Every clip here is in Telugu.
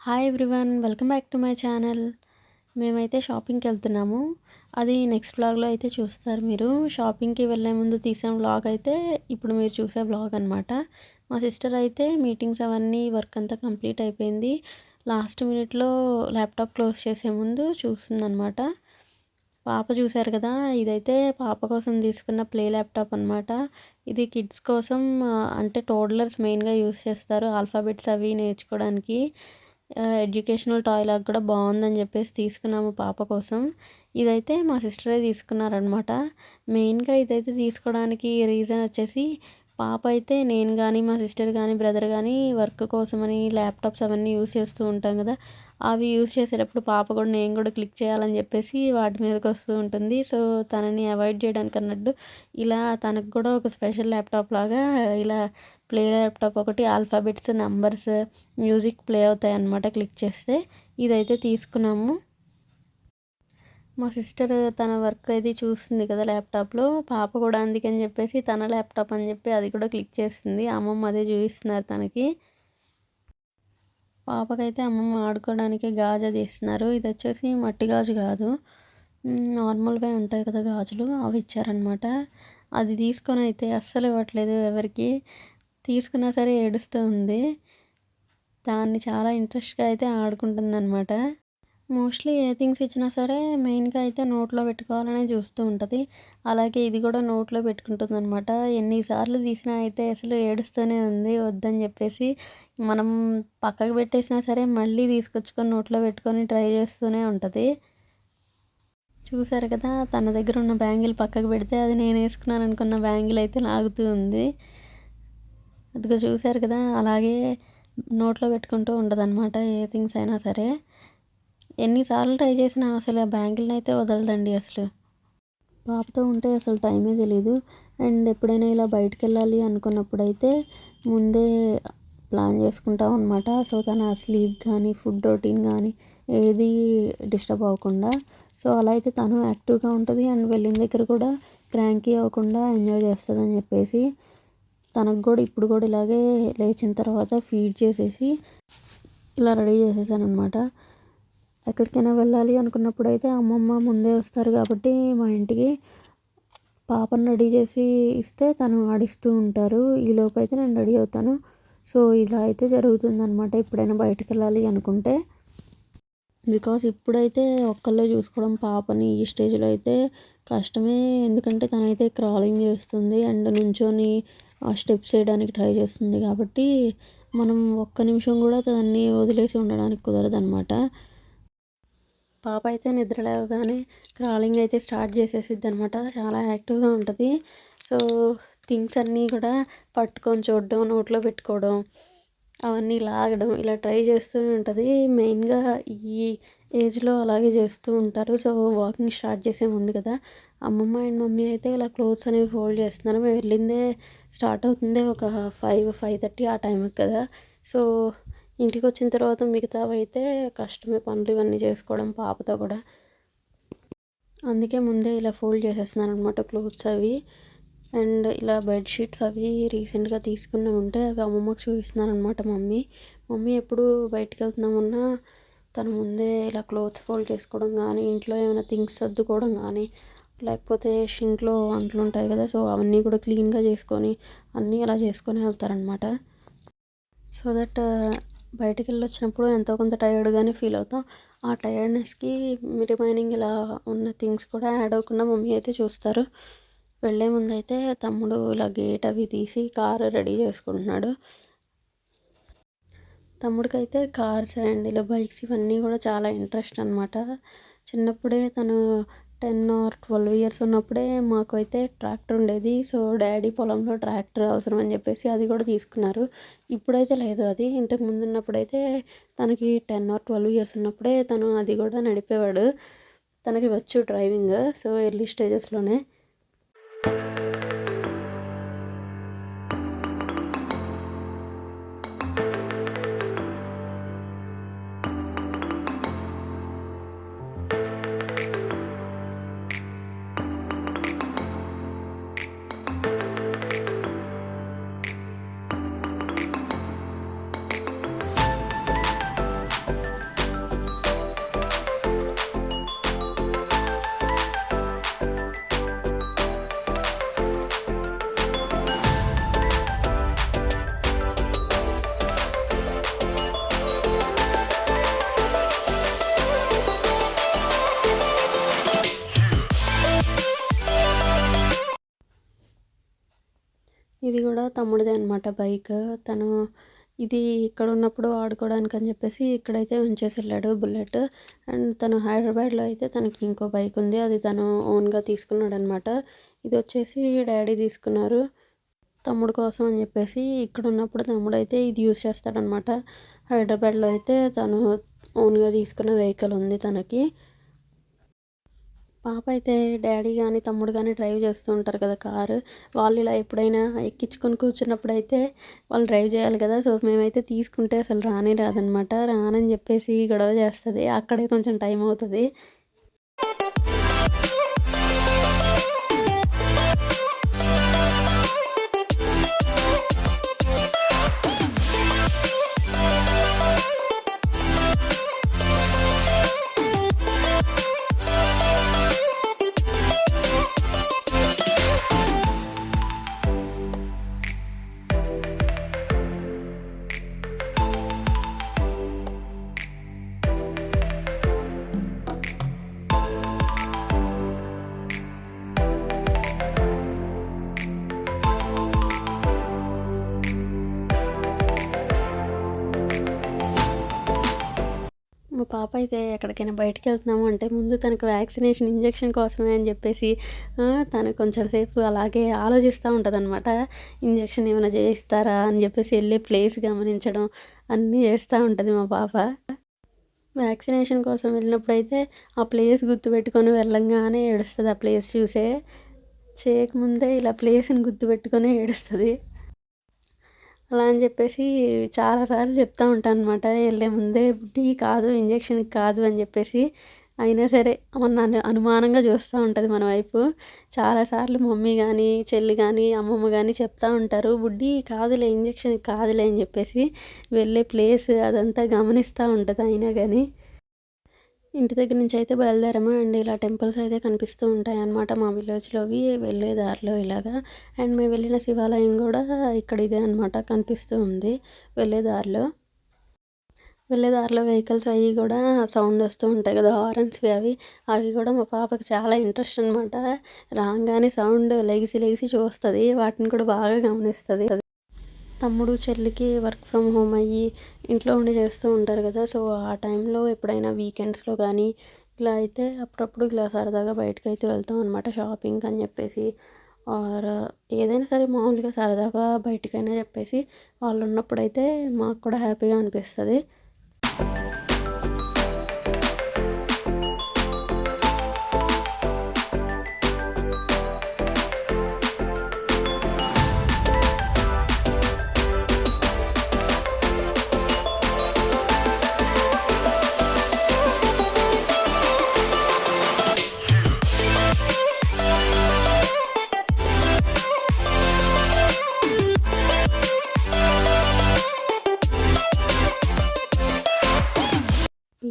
Hi everyone, welcome back to my channel. మేమైతే షాపింగ్‌కెళ్తున్నాము. అది నెక్స్ట్ వ్లాగ్‌లో అయితే చూస్తారు మీరు. షాపింగ్‌కి వెళ్ళే ముందు తీసిన వ్లాగ్ అయితే ఇప్పుడు మీరు చూసే వ్లాగ్ అనమాట. మా సిస్టర్ అయితే మీటింగ్స్ అవన్నీ వర్క్ అంతా కంప్లీట్ అయిపోయింది. లాస్ట్ మినిట్‌లో ల్యాప్‌టాప్ క్లోజ్ చేసే ముందు చూస్తుందనమాట. పాప చూసారు కదా! ఇదైతే పాప కోసం తీసుకున్న ప్లే ల్యాప్‌టాప్ అనమాట. ఇది కిడ్స్ కోసం అంటే టోడ్లర్స్ మెయిన్‌గా యూజ్ చేస్తారు. ఆల్ఫాబెట్స్ అవి నేర్చుకోవడానికి. ఎడ్యుకేషనల్ టాయ్ లాగా కూడా బాగుందని చెప్పేసి తీసుకున్నాము పాప కోసం. ఇదైతే మా సిస్టరే తీసుకున్నారనమాట. మెయిన్‌గా ఇదైతే తీసుకోవడానికి రీజన్ వచ్చేసి పాప అయితే నేను కానీ, మా సిస్టర్ కానీ, బ్రదర్ కానీ వర్క్ కోసమని ల్యాప్‌టాప్స్ అవన్నీ యూజ్ చేస్తూ ఉంటాం కదా! అవి యూజ్ చేసేటప్పుడు పాప కూడా నేను కూడా క్లిక్ చేయాలని చెప్పేసి వాటి మీదకి వస్తూ ఉంటుంది. సో, తనని అవాయిడ్ చేయడానికి అన్నట్టు ఇలా తనకు కూడా ఒక స్పెషల్ ల్యాప్‌టాప్ లాగా ఇలా ప్లే ల్యాప్‌టాప్ ఒకటి ఆల్ఫాబెట్స్, నంబర్స్, మ్యూజిక్ ప్లే అవుతాయన్నమాట క్లిక్ చేస్తే. ఇదైతే తీసుకున్నాము. మా సిస్టర్ తన వర్క్ అది చూస్తుంది కదా ల్యాప్‌టాప్‌లో. పాప కూడా అందుకని చెప్పేసి తన ల్యాప్‌టాప్ అని చెప్పి అది కూడా క్లిక్ చేస్తుంది. అమ్మమ్మ అదే చూపిస్తున్నారు తనకి. పాపకైతే అమ్మమ్మ ఆడుకోవడానికి గాజు అది ఇస్తున్నారు. ఇది వచ్చేసి మట్టి గాజు కాదు, నార్మల్‌వే ఉంటాయి కదా గాజులు, అవి ఇచ్చారనమాట. అది తీసుకొని అయితే అస్సలు ఇవ్వట్లేదు ఎవరికీ. తీసుకున్నా సరే ఏడుస్తూ ఉంది. దాన్ని చాలా ఇంట్రెస్ట్‌గా అయితే ఆడుకుంటుందనమాట. మోస్ట్లీ ఏ థింగ్స్ ఇచ్చినా సరే మెయిన్‌గా అయితే నోట్లో పెట్టుకోవాలనే చూస్తూ ఉంటది. అలాగే ఇది కూడా నోట్లో పెట్టుకుంటుందనమాట. ఎన్నిసార్లు తీసినా అయితే అసలు ఏడుస్తూనే ఉంది వద్దని చెప్పేసి. మనం పక్కకు పెట్టేసినా సరే మళ్ళీ తీసుకొచ్చుకొని నోట్లో పెట్టుకొని ట్రై చేస్తూనే ఉంటది. చూసారు కదా! తన దగ్గర ఉన్న బ్యాంగిల్ పక్కకు పెడితే అది నేను వేసుకున్నాను అనుకున్న బ్యాంగిల్ అయితే లాగుతూ ఉంది. అదిగో చూసారు కదా! అలాగే నోట్లో పెట్టుకుంటూ ఉంటదనమాట ఏ థింగ్స్ అయినా సరే. ఎన్నిసార్లు ట్రై చేసినా అసలు ఆ బ్యాంగిల్ని అయితే వదలదండి అసలు. పాపతో ఉంటే అసలు టైమే తెలీదు. అండ్ ఎప్పుడైనా ఇలా బయటికెళ్ళాలి అనుకున్నప్పుడైతే ముందే ప్లాన్ చేసుకుంటాం అనమాట. సో, తన స్లీప్ కానీ, ఫుడ్ రొటీన్ కానీ ఏది డిస్టర్బ్ అవ్వకుండా. సో, అలా అయితే తను యాక్టివ్‌గా ఉంటది. అండ్ వెళ్ళిన దగ్గర కూడా క్రాంకీ అవ్వకుండా ఎంజాయ్ చేస్తదని చెప్పేసి తనకు కూడా ఇప్పుడు కూడా ఇలాగే లేచిన తర్వాత ఫీడ్ చేసేసి ఇలా రెడీ చేసేసాననమాట. ఎక్కడికైనా వెళ్ళాలి అనుకున్నప్పుడైతే అమ్మమ్మ ముందే వస్తారు కాబట్టి మా ఇంటికి పాపను రెడీ చేసి ఇస్తే తను ఆడిస్తూ ఉంటారు. ఈలోపు అయితే నేను రెడీ అవుతాను. సో, ఇలా అయితే జరుగుతుందనమాట ఎప్పుడైనా బయటికెళ్ళాలి అనుకుంటే. బికాజ్ ఇప్పుడైతే ఒక్కళ్ళే చూసుకోవడం పాపని ఈ స్టేజ్‌లో అయితే కష్టమే. ఎందుకంటే తనైతే క్రాలింగ్ చేస్తుంది అండ్ నుంచొని ఆ స్టెప్స్ వేయడానికి ట్రై చేస్తుంది కాబట్టి మనం ఒక్క నిమిషం కూడా దాన్ని వదిలేసి ఉండడానికి కుదరదనమాట. పాప అయితే నిద్ర లేవగానే క్రాలింగ్ అయితే స్టార్ట్ చేసేసిద్దనమాట. చాలా యాక్టివ్‌గా ఉంటది. సో, థింగ్స్ అన్నీ కూడా పట్టుకొని చూడడం, నోట్లో పెట్టుకోవడం, అవన్నీ లాగడం ఇలా ట్రై చేస్తూనే ఉంటది. మెయిన్‌గా ఈ ఏజ్‌లో అలాగే చేస్తూ ఉంటారు. సో, వాకింగ్ స్టార్ట్ చేసే ముందు కదా! అమ్మమ్మ అండ్ మమ్మీ అయితే ఇలా క్లోత్స్ అనేవి ఫోల్డ్ చేస్తున్నారు. మేము వెళ్ళిందే స్టార్ట్ అవుతుందే ఒక 5, 5:30 ఆ టైంకి కదా! సో, ఇంటికొచ్చిన తర్వాత మిగతావైతే కష్టమే పనులు ఇవన్నీ చేసుకోవడం పాపతో కూడా. అందుకే ముందే ఇలా ఫోల్డ్ చేసేస్తున్నాననమాట క్లోత్స్ అవి. అండ్ ఇలా బెడ్‌షీట్స్ అవి రీసెంట్‌గా తీసుకున్నవి ఉంటే అవి అమ్మమ్మకి చూపిస్తున్నాననమాట మమ్మీ. మమ్మీ ఎప్పుడు బయటికెళ్తున్నామన్నా తను ముందే ఇలా క్లోత్స్ ఫోల్డ్ చేసుకోవడం కానీ, ఇంట్లో ఏమైనా థింగ్స్ సర్దుకోవడం కానీ, లేకపోతే షింక్‌లో అంట్లుంటాయి కదా! సో, అవన్నీ కూడా క్లీన్‌గా చేసుకొని అన్నీ అలా చేసుకొని వెళ్తారనమాట. సో దట్ బయటికెళ్ళొచ్చినప్పుడు ఎంతో కొంత టైర్డ్‌గానే ఫీల్ అవుతాం. ఆ టైర్డ్‌నెస్‌కి రిమైనింగ్ ఇలా ఉన్న థింగ్స్ కూడా యాడ్ అవ్వకుండా మమ్మీ అయితే చూస్తారు. వెళ్ళే ముందైతే తమ్ముడు ఇలా గేట్ అవి తీసి కారు రెడీ చేసుకుంటున్నాడు. తమ్ముడికైతే కార్స్ అండ్ ఇలా బైక్స్ ఇవన్నీ కూడా చాలా ఇంట్రెస్ట్ అనమాట. చిన్నప్పుడే తను 10 ఆర్ 12 ఇయర్స్ ఉన్నప్పుడే మాకైతే ట్రాక్టర్ ఉండేది. సో, డ్యాడీ పొలంలో ట్రాక్టర్ అవసరం అని చెప్పేసి అది కూడా తీసుకున్నారు. ఇప్పుడైతే లేదు అది. ఇంతకు ముందు ఉన్నప్పుడైతే తనకి 10 ఆర్ 12 ఇయర్స్ ఉన్నప్పుడే తను అది కూడా నడిపేవాడు. తనకి వచ్చు డ్రైవింగ్. సో, ఎర్లీ స్టేజెస్‌లోనే. తమ్ముడిదే అనమాట బైక్. తను ఇది ఇక్కడ ఉన్నప్పుడు ఆడుకోవడానికి అని చెప్పేసి ఇక్కడైతే ఉంచేసి వెళ్ళాడు బుల్లెట్. అండ్ తను హైదరాబాద్లో అయితే తనకి ఇంకో బైక్ ఉంది, అది తను ఓన్గా తీసుకున్నాడు అనమాట. ఇది వచ్చేసి డాడీ తీసుకున్నారు తమ్ముడు కోసం అని చెప్పేసి. ఇక్కడ ఉన్నప్పుడు తమ్ముడైతే ఇది యూజ్ చేస్తాడనమాట. హైదరాబాద్లో అయితే తను ఓన్గా తీసుకున్న వెహికల్ ఉంది తనకి. పాప అయితే డాడీ కానీ తమ్ముడు కానీ డ్రైవ్ చేస్తూ ఉంటారు కదా కారు. వాళ్ళు ఇలా ఎప్పుడైనా ఎక్కించుకొని కూర్చున్నప్పుడైతే వాళ్ళు డ్రైవ్ చేయాలి కదా. సో మేమైతే తీసుకుంటే అసలు రానే రాదనమాట. రానని చెప్పేసి గొడవ చేస్తుంది, అక్కడే కొంచెం టైం అవుతుంది. మా పాప అయితే ఎక్కడికైనా బయటికి వెళ్తున్నాము అంటే ముందు తనకు వ్యాక్సినేషన్ ఇంజెక్షన్ కోసమే అని చెప్పేసి తను కొంచెం సేపు అలాగే ఆలోచిస్తూ ఉంటుందన్నమాట. ఇంజెక్షన్ ఏమైనా చేయిస్తారా అని చెప్పేసి వెళ్ళే ప్లేస్ గమనించడం అన్నీ చేస్తూ ఉంటుంది మా పాప. వ్యాక్సినేషన్ కోసం వెళ్ళినప్పుడైతే ఆ ప్లేస్ గుర్తుపెట్టుకొని వెళ్ళంగానే ఏడుస్తుంది. ఆ ప్లేస్ చూసే చేయకముందే ఇలా ప్లేస్ని గుర్తుపెట్టుకొని ఏడుస్తుంది. అలా అని చెప్పేసి చాలాసార్లు చెప్తూ ఉంటాను అనమాట. వెళ్ళే ముందే బుడ్డి కాదు, ఇంజెక్షన్కి కాదు అని చెప్పేసి. అయినా సరే నన్ను అనుమానంగా చూస్తూ ఉంటుంది మన వైపు. చాలాసార్లు మమ్మీ కానీ చెల్లి కానీ అమ్మమ్మ కానీ చెప్తూ ఉంటారు, బుడ్డి కాదులే ఇంజెక్షన్కి కాదులే అని చెప్పేసి. వెళ్ళే ప్లేస్ అదంతా గమనిస్తూ ఉంటుంది. అయినా కానీ ఇంటి దగ్గర నుంచి అయితే బయలుదేరాము. అండ్ ఇలా టెంపుల్స్ అయితే కనిపిస్తూ ఉంటాయి అన్నమాట మా విలేజ్లోవి వెళ్ళే దారిలో ఇలాగా. అండ్ మేము వెళ్ళిన శివాలయం కూడా ఇక్కడ ఇదే అనమాట, కనిపిస్తూ ఉంది వెళ్ళే దారిలో. వెహికల్స్ అవి కూడా సౌండ్ వస్తూ ఉంటాయి కదా, హారన్స్వి అవి కూడా మా పాపకి చాలా ఇంట్రెస్ట్ అనమాట. రాగానే సౌండ్ లెగిసి చూస్తుంది, వాటిని కూడా బాగా గమనిస్తుంది. తమ్ముడు చెల్లికి వర్క్ ఫ్రమ్ హోమ్ అయ్యి ఇంట్లో ఉండి చేస్తూ ఉంటారు కదా. సో ఆ టైంలో ఎప్పుడైనా వీకెండ్స్లో కానీ ఇలా అయితే అప్పుడప్పుడు ఇలా సరదాగా బయటకు అయితే వెళ్తాం అనమాట, షాపింగ్ అని చెప్పేసి. ఆర్ ఏదైనా సరే మామూలుగా సరదాగా బయటకైనా చెప్పేసి వాళ్ళు ఉన్నప్పుడైతే మాకు కూడా హ్యాపీగా అనిపిస్తుంది.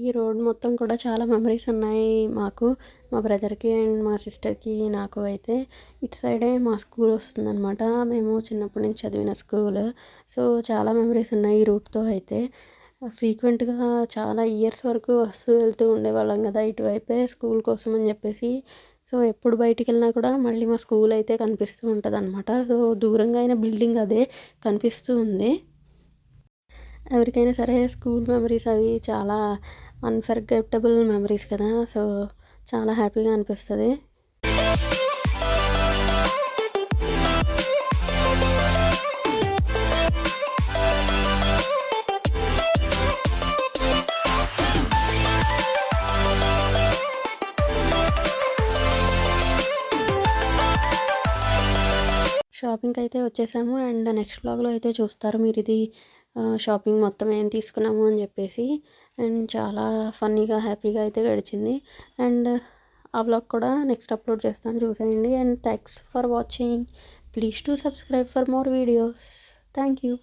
ఈ రోడ్ మొత్తం కూడా చాలా మెమరీస్ ఉన్నాయి మాకు, మా బ్రదర్కి అండ్ మా సిస్టర్కి. నాకు అయితే ఇటు సైడే మా స్కూల్ వస్తుందన్నమాట, మేము చిన్నప్పటి నుంచి చదివిన స్కూల్. సో చాలా మెమరీస్ ఉన్నాయి ఈ రూట్తో అయితే. ఫ్రీక్వెంట్గా చాలా ఇయర్స్ వరకు వస్తూ వెళ్తూ ఉండేవాళ్ళం కదా ఇటువైపే స్కూల్ కోసం అని చెప్పేసి. సో ఎప్పుడు బయటికి వెళ్ళినా కూడా మళ్ళీ మా స్కూల్ అయితే కనిపిస్తూ ఉంటుంది అనమాట. సో దూరంగా అయిన బిల్డింగ్ అదే కనిపిస్తూ ఉంది. ఎవరికైనా సరే స్కూల్ మెమరీస్ అవి చాలా అన్ఫర్గెట్టబుల్ మెమరీస్ కదా. సో చాలా హ్యాపీగా అనిపిస్తుంది. షాపింగ్కి అయితే వచ్చేసాము. అండ్ నెక్స్ట్ వ్లాగ్లో అయితే చూస్తారు మీరు ఇది షాపింగ్ మొత్తం ఏం తీసుకున్నాము అని చెప్పేసి. అండ్ చాలా ఫన్నీగా హ్యాపీగా అయితే గడిచింది. అండ్ ఆ వ్లాగ్ కూడా నెక్స్ట్ అప్లోడ్ చేస్తాను, చూసేయండి. And thanks for watching. Please to subscribe for more videos. Thank you.